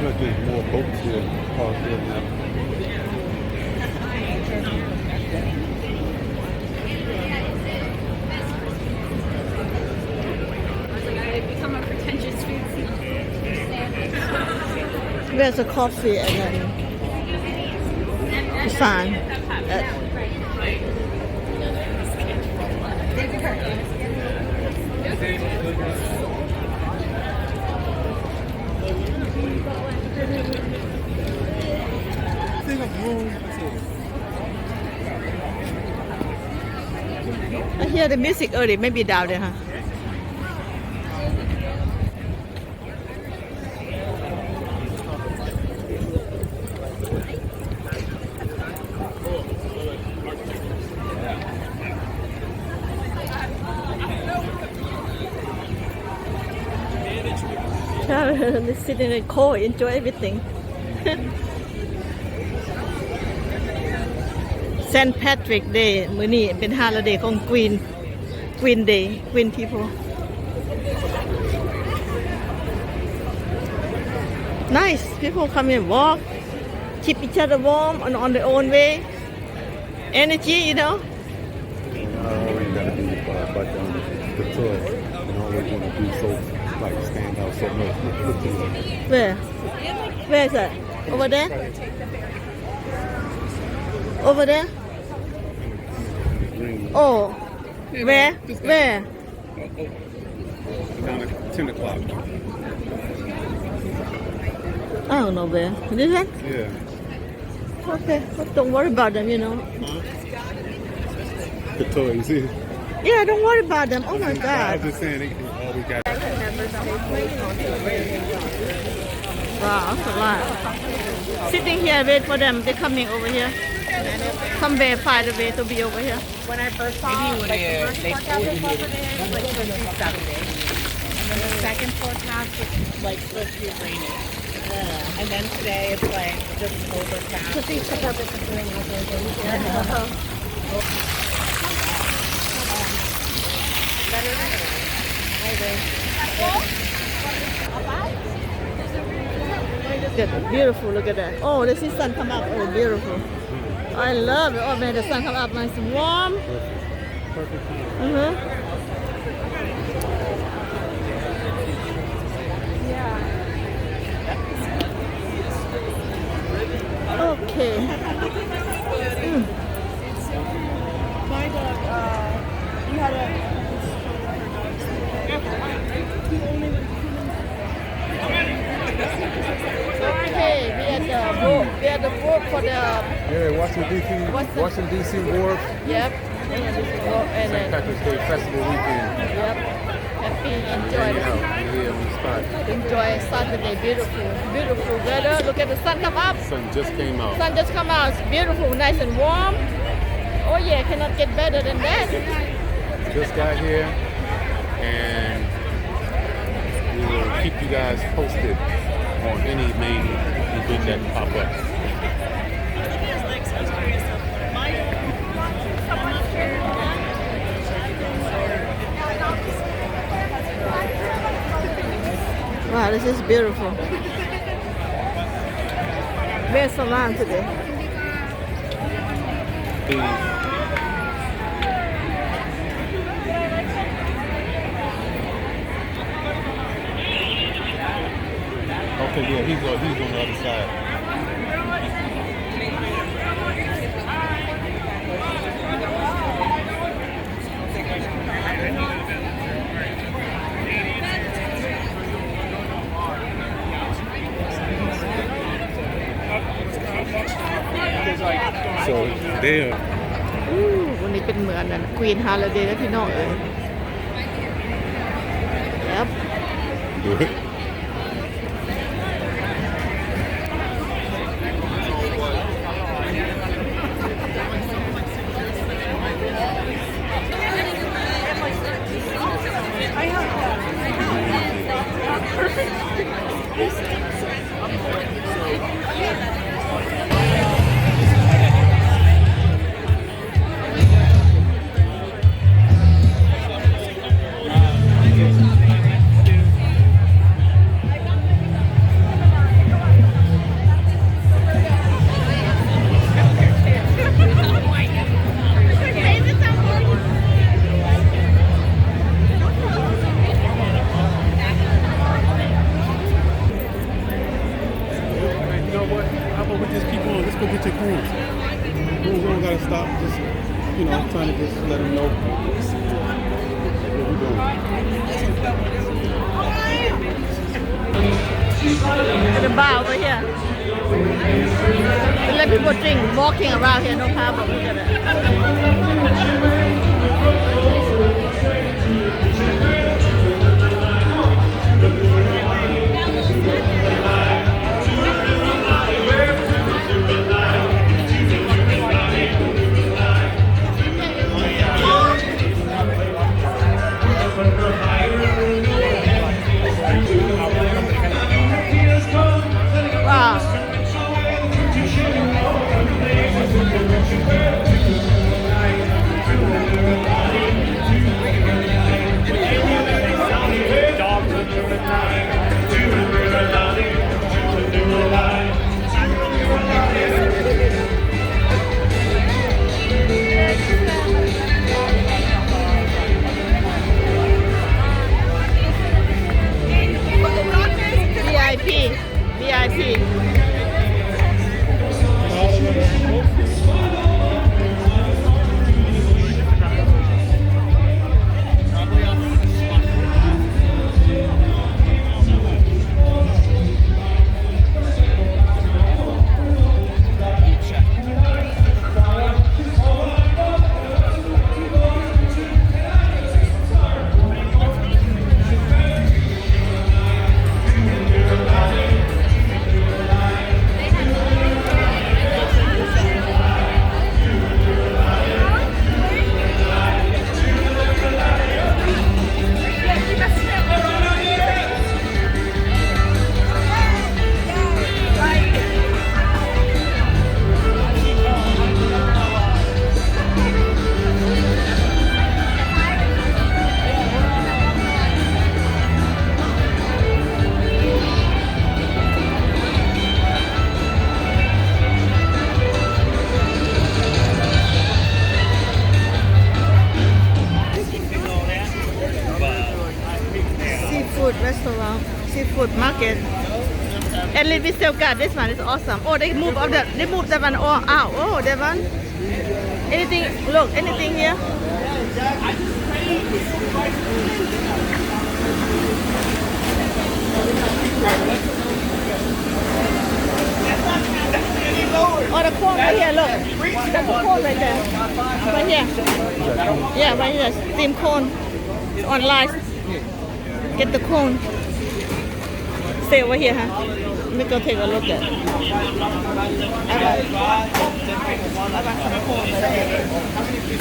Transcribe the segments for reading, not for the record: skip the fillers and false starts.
like there's more boats here, parked here now. It's become a pretentious food scene. There's a coffee and then the sign. I hear the music early, maybe down there, huh? They sit in the cold, enjoy everything. St. Patrick Day มื้อนี้เป็น holiday ของ Queen Day Queen people. Nice, people come and walk, keep each other warm on their own way. Energy, you know. I always gotta be but the tour, and always want to do so like stand out so much. Where is that? Over there? Over there? Oh, where? Where? Down at 10 o'clock. I don't know where. This one? Yeah. Okay, well, don't worry about them, you know. The toys. Yeah, don't worry about them. Oh my I God. was just saying, all we got. Wow, that's a lot. Sitting here, wait for them. They're coming over here. Somewhere find a way to be over here. When I first saw like, the first forecast I saw for today was like supposed to be 70. And then the second forecast was like supposed to be raining. And then today it's like just overcast. To see the purpose of doing outdoor things here. Better than I agree. Beautiful, look at that. Oh, the sun come up. Oh, beautiful. I love it. Oh man, the sun come up nice and warm. Perfect. Okay. My dog, you had a... Okay, we had the boat for the... Yeah, Washington D.C. Wharf. Yep. And St. then, Patrick's Day Festival weekend. yep. Happy, enjoy Hanging out it. here on the spot. Enjoy Saturday, beautiful weather. Look at the sun come up. Sun just came out. Sun just come out. It's beautiful, nice and warm. Oh yeah, cannot get better than that. Just got here, and we will keep you guys posted on any main event that pop up. Wow, this is beautiful. Where's Salon today? Okay, yeah, he's on the other side. So there. วันนี้เป็นเหมือนนั่นควีนฮาร์เดย์และพี่น้องเอ๋ยครับ Good. go get your coins. You don't gotta stop. Just, you know, trying to just let them know what we're doing. At the bar over here. We let people drink walking around here, no problem. Look at it. Wow. VIP. VIP. Seafood restaurant, seafood market. At least we still got this one. It's awesome. Oh, they moved that one all out. Oh, that one. Anything? Look, anything here? Oh, the corn right here. Look, there's a corn right there. Right here. Yeah, right here. Steam corn. It's online. Get the cone. Stay over here, huh? Let me go take a look at it. I got some cone right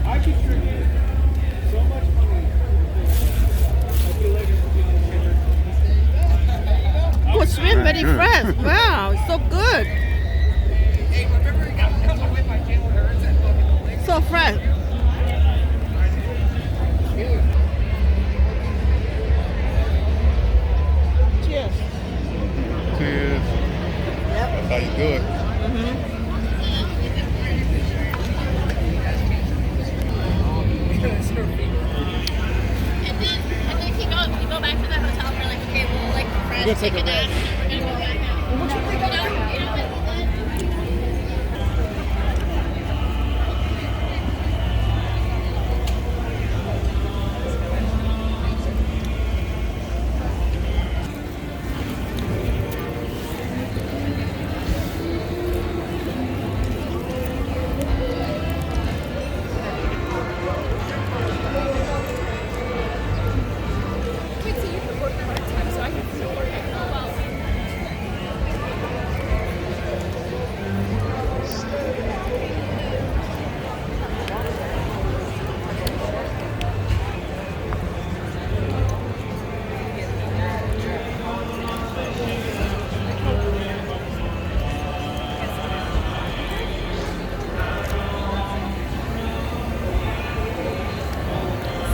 I contributed so much money. Good shrimp, very fresh. Wow, it's so good. So fresh. Cheers. Cheers. Yep. That's how you do it. And then you go back to the hotel. We're like, okay, we'll like refresh, We'll take a nap, rest. and we're gonna go back out. What you think of that? Wait, so you can work part-time, so I can still work at home.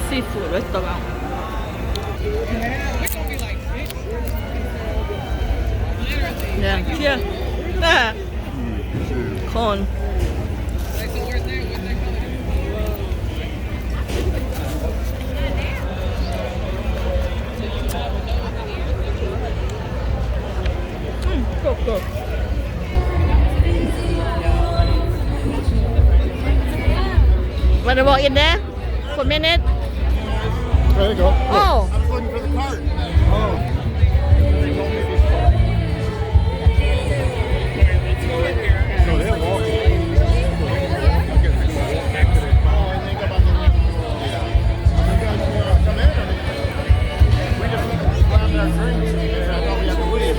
Seafood restaurant. We're gonna be like Yeah, cheers. Ah, corn. Good, good. Want to walk in there for a minute? There you go. Oh. I was looking for the cart. Oh. So they're walking. I guess they're gonna walk back to their car. Oh, and they go by the yeah. You guys come in. We just grabbed our drinks. Yeah, I thought we had to leave.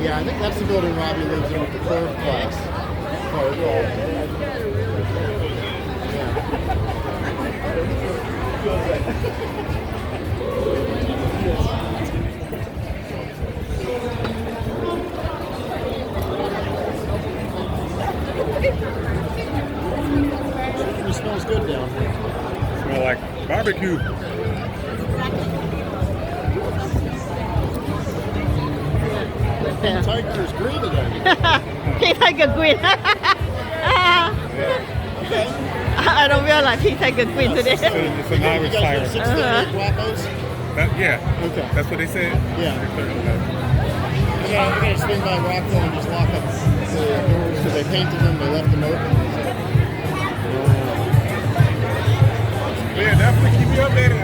Yeah, I think that's the building Robbie lives in with the third class. It smells good down here. Smell like barbecue. Tiger's green again. Pink Tiger Green. I don't realize Pink Tiger Green today. It's an Irish tiger. Yeah. Okay. That's what they said? Yeah. We gotta swing by Rockville and just lock up the doors because they painted them, they left them open. Yeah, definitely keep me updated.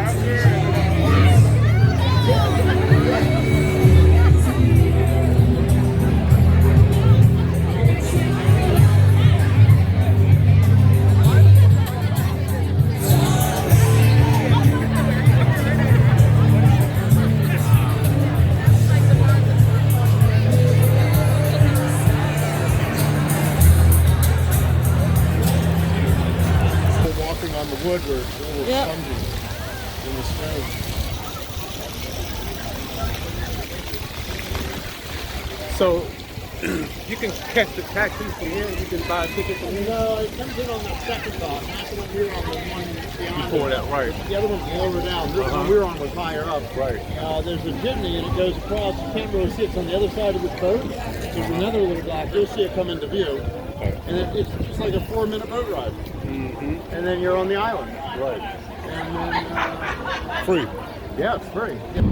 I'm sure. wood were a little Yep. spongy in the snow. So you can catch the taxi from here. You can buy a ticket from here. No, it comes in on the second dock. That's the one we were on, the one beyond Before it. that, right? The other one's lower down. The one we were on was higher up. Right. There's a jitney and it goes across. You can't really see it. It's on the other side of this boat. There's another little dock. You'll see it come into view. And it's just like a 4-minute boat ride. And then you're on the island. Right. And then, Free. yeah, it's free. Yeah.